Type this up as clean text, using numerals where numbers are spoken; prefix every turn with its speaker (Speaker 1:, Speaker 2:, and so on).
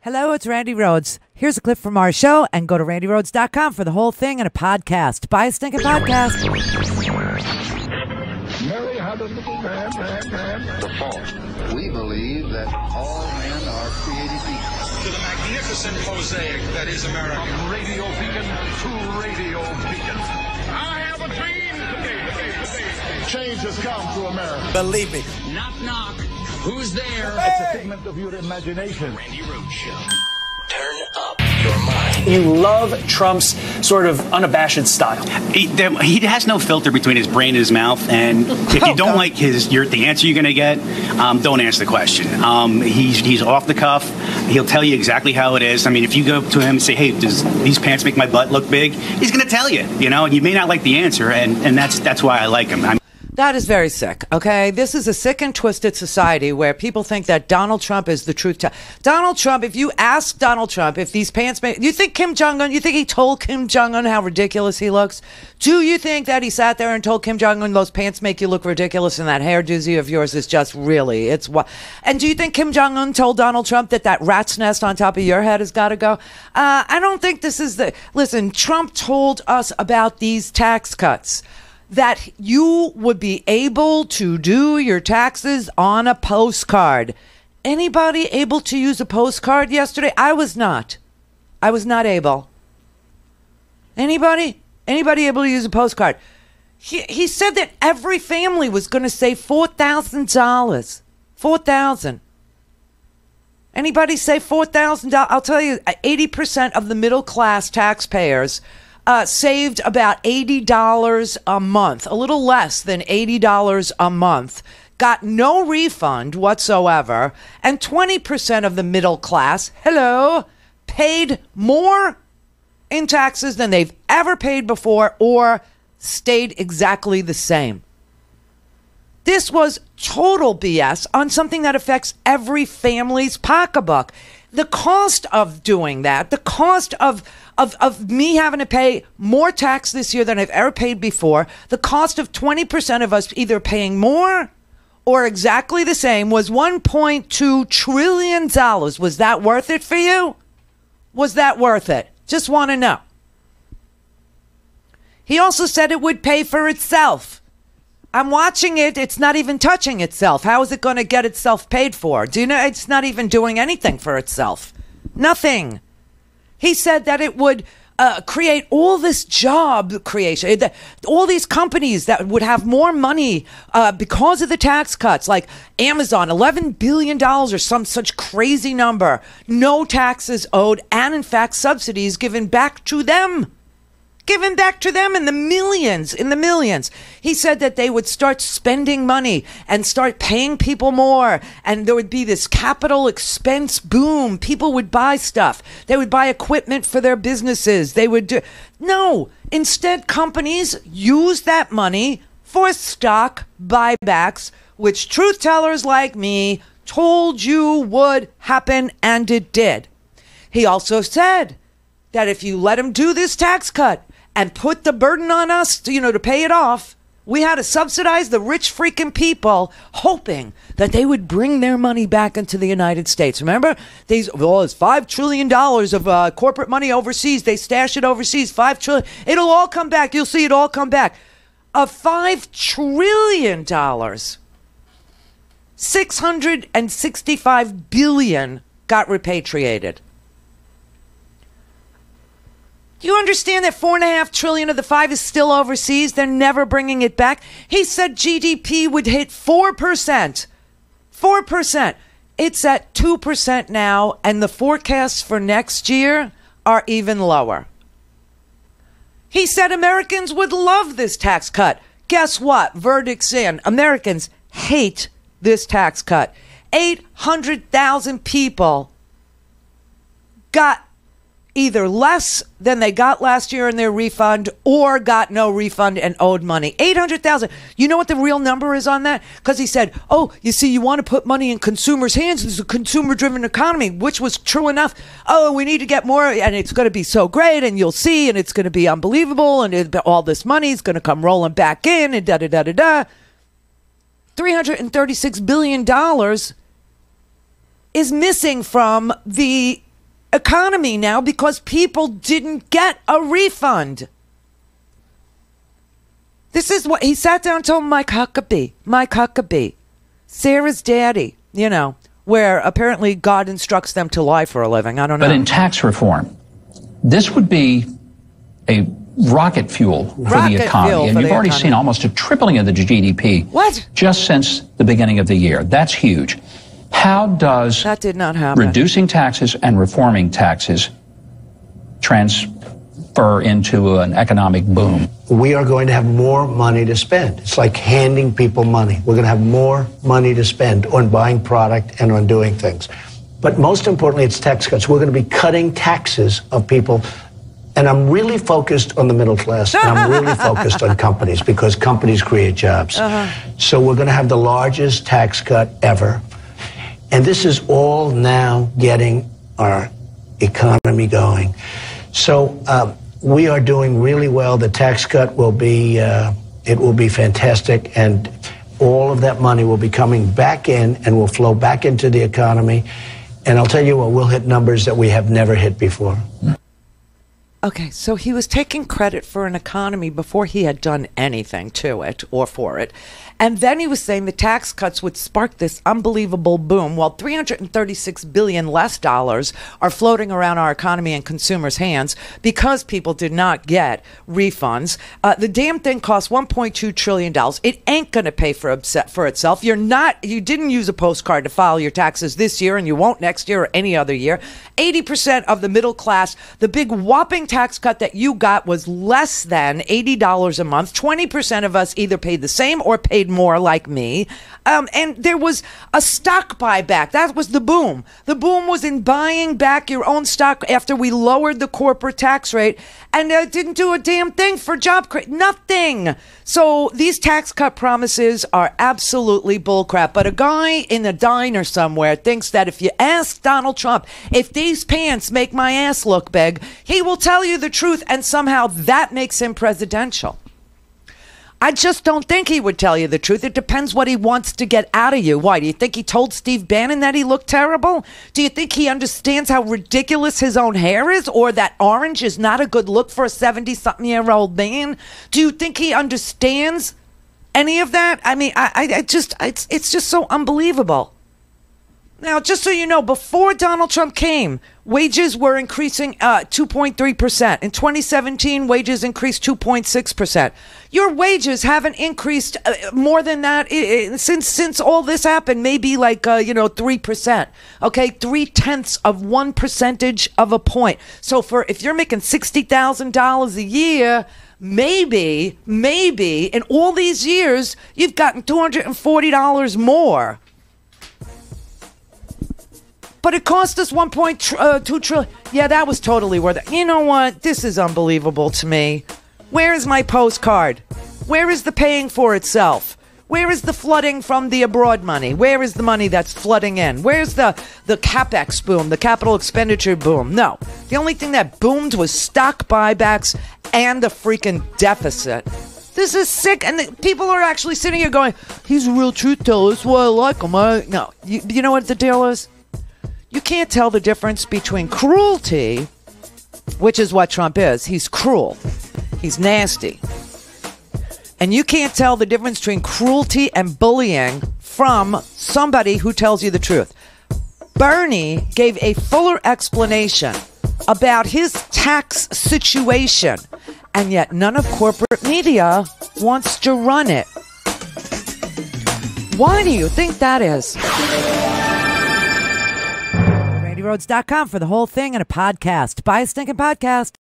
Speaker 1: Hello, it's Randi Rhodes. Here's a clip from our show, and go to randyrhodes.com for the whole thing and a podcast. Buy a stinking podcast.
Speaker 2: Mary had a little man.
Speaker 3: The fall. We believe that all men are created equal.
Speaker 4: To the magnificent mosaic that is America.
Speaker 2: From radio beacon to radio beacon. I have a dream today. Change has come to America.
Speaker 5: Believe me.
Speaker 6: Knock, knock. Who's there?
Speaker 2: It's a figment of your imagination.
Speaker 6: Randi Rhodes Show.
Speaker 5: Turn up your mind.
Speaker 7: You love Trump's sort of unabashed style.
Speaker 8: He has no filter between his brain and his mouth, and if you don't like the answer you're going to get, don't answer the question. He's off the cuff. He'll tell you exactly how it is. I mean, if you go to him and say, "Hey, does these pants make my butt look big?" He's going to tell you, and you may not like the answer, and that's why I like him.
Speaker 1: That is very sick, okay? This is a sick and twisted society where people think that Donald Trump is the truth. Donald Trump, if you ask Donald Trump if these pants make... You think Kim Jong-un, you think he told Kim Jong-un how ridiculous he looks? Do you think that he sat there and told Kim Jong-un those pants make you look ridiculous and that hair doozy of yours is just really... it's what? And do you think Kim Jong-un told Donald Trump that rat's nest on top of your head has got to go? I don't think this is the... Listen, Trump told us about these tax cuts, that you would be able to do your taxes on a postcard. Anybody able to use a postcard yesterday? I was not. I was not able. Anybody? Anybody able to use a postcard? He said that every family was going to save $4,000. $4,000. Anybody say $4,000? I'll tell you, 80% of the middle class taxpayers saved about $80 a month, a little less than $80 a month, got no refund whatsoever, and 20% of the middle class, paid more in taxes than they've ever paid before or stayed exactly the same. This was total BS on something that affects every family's pocketbook. The cost of doing that, the cost of me having to pay more tax this year than I've ever paid before, the cost of 20% of us either paying more or exactly the same was $1.2 trillion. Was that worth it for you? Was that worth it? Just want to know. He also said it would pay for itself. I'm watching it. It's not even touching itself. How is it going to get itself paid for? Do you know it's not even doing anything for itself? Nothing. He said that it would create all this job creation, all these companies that would have more money because of the tax cuts, like Amazon, $11 billion or some such crazy number, no taxes owed, and in fact, subsidies given back to them. Given back to them in the millions. He said that they would start spending money and start paying people more. And there would be this capital expense boom. People would buy stuff. They would buy equipment for their businesses. They would do... No, instead companies use that money for stock buybacks, which truth tellers like me told you would happen, and it did. He also said that if you let him do this tax cut and put the burden on us, to pay it off, we had to subsidize the rich freaking people, hoping that they would bring their money back into the United States. Remember, it's $5 trillion of corporate money overseas. They stash it overseas, $5 trillion. It'll all come back. You'll see it all come back. Of $5 trillion, $665 billion got repatriated. Do you understand that $4.5 trillion of the 5 is still overseas? They're never bringing it back. He said GDP would hit 4%. 4%. It's at 2% now, and the forecasts for next year are even lower. He said Americans would love this tax cut. Guess what? Verdict's in. Americans hate this tax cut. 800,000 people got either less than they got last year in their refund or got no refund and owed money. 800,000. You know what the real number is on that? Because he said, you see, you want to put money in consumers' hands. It's a consumer-driven economy, which was true enough. We need to get more, and it's going to be so great, and you'll see, and it's going to be unbelievable, and all this money is going to come rolling back in, and da-da-da-da-da. $336 billion is missing from the economy now because people didn't get a refund. This is what he sat down and told Mike Huckabee, Sarah's daddy, you know, where apparently God instructs them to lie for a living. I don't know.
Speaker 9: But in tax reform, this would be a rocket fuel for the economy. And you've already seen almost a tripling of the GDP.
Speaker 1: What?
Speaker 9: Just since the beginning of the year. That's huge. How does
Speaker 1: that did not happen.
Speaker 9: Reducing taxes and reforming taxes transfer into an economic boom?
Speaker 10: We are going to have more money to spend. It's like handing people money. We're going to have more money to spend on buying product and on doing things. But most importantly, it's tax cuts. We're going to be cutting taxes of people. And I'm really focused on the middle class, and I'm really focused on companies because companies create jobs. So we're going to have the largest tax cut ever. And this is all now getting our economy going. So we are doing really well. The tax cut will be, it will be fantastic. And all of that money will be coming back in and will flow back into the economy. And I'll tell you what, we'll hit numbers that we have never hit before.
Speaker 1: Okay, so he was taking credit for an economy before he had done anything to it or for it. And then he was saying the tax cuts would spark this unbelievable boom, while $336 billion less dollars are floating around our economy and consumers' hands because people did not get refunds. The damn thing costs $1.2 trillion. It ain't going to pay for itself. You didn't use a postcard to file your taxes this year, and you won't next year or any other year. 80% of the middle class, the big whopping tax cut that you got was less than $80 a month. 20% of us either paid the same or paid more, like me. And there was a stock buyback. That was the boom. The boom was in buying back your own stock after we lowered the corporate tax rate, and didn't do a damn thing for job creation. Nothing. So these tax cut promises are absolutely bullcrap. But a guy in a diner somewhere thinks that if you ask Donald Trump if these pants make my ass look big, he will tell you the truth, and somehow that makes him presidential. I just don't think he would tell you the truth. It depends what he wants to get out of you. Why? Do you think he told Steve Bannon that he looked terrible? Do you think he understands how ridiculous his own hair is, or that orange is not a good look for a 70-something-year-old man? Do you think he understands any of that? I mean, it's just so unbelievable. Now, just so you know, before Donald Trump came, wages were increasing 2.3%. In 2017, wages increased 2.6%. Your wages haven't increased more than that since all this happened, maybe like, 3%. Okay, 0.3% of a point. So if you're making $60,000 a year, maybe in all these years, you've gotten $240 more. But it cost us $1.2 trillion. Yeah, that was totally worth it. You know what? This is unbelievable to me. Where is my postcard? Where is the paying for itself? Where is the flooding from the abroad money? Where is the money that's flooding in? Where's the CapEx boom, the capital expenditure boom? No. The only thing that boomed was stock buybacks and the freaking deficit. This is sick. And people are actually sitting here going, he's a real truth teller. That's why I like him. No. You know what the deal is? You can't tell the difference between cruelty, which is what Trump is. He's cruel. He's nasty. And you can't tell the difference between cruelty and bullying from somebody who tells you the truth. Bernie gave a fuller explanation about his tax situation, and yet none of corporate media wants to run it. Why do you think that is? RandiRhodes.com for the whole thing and a podcast. Buy a stinking podcast.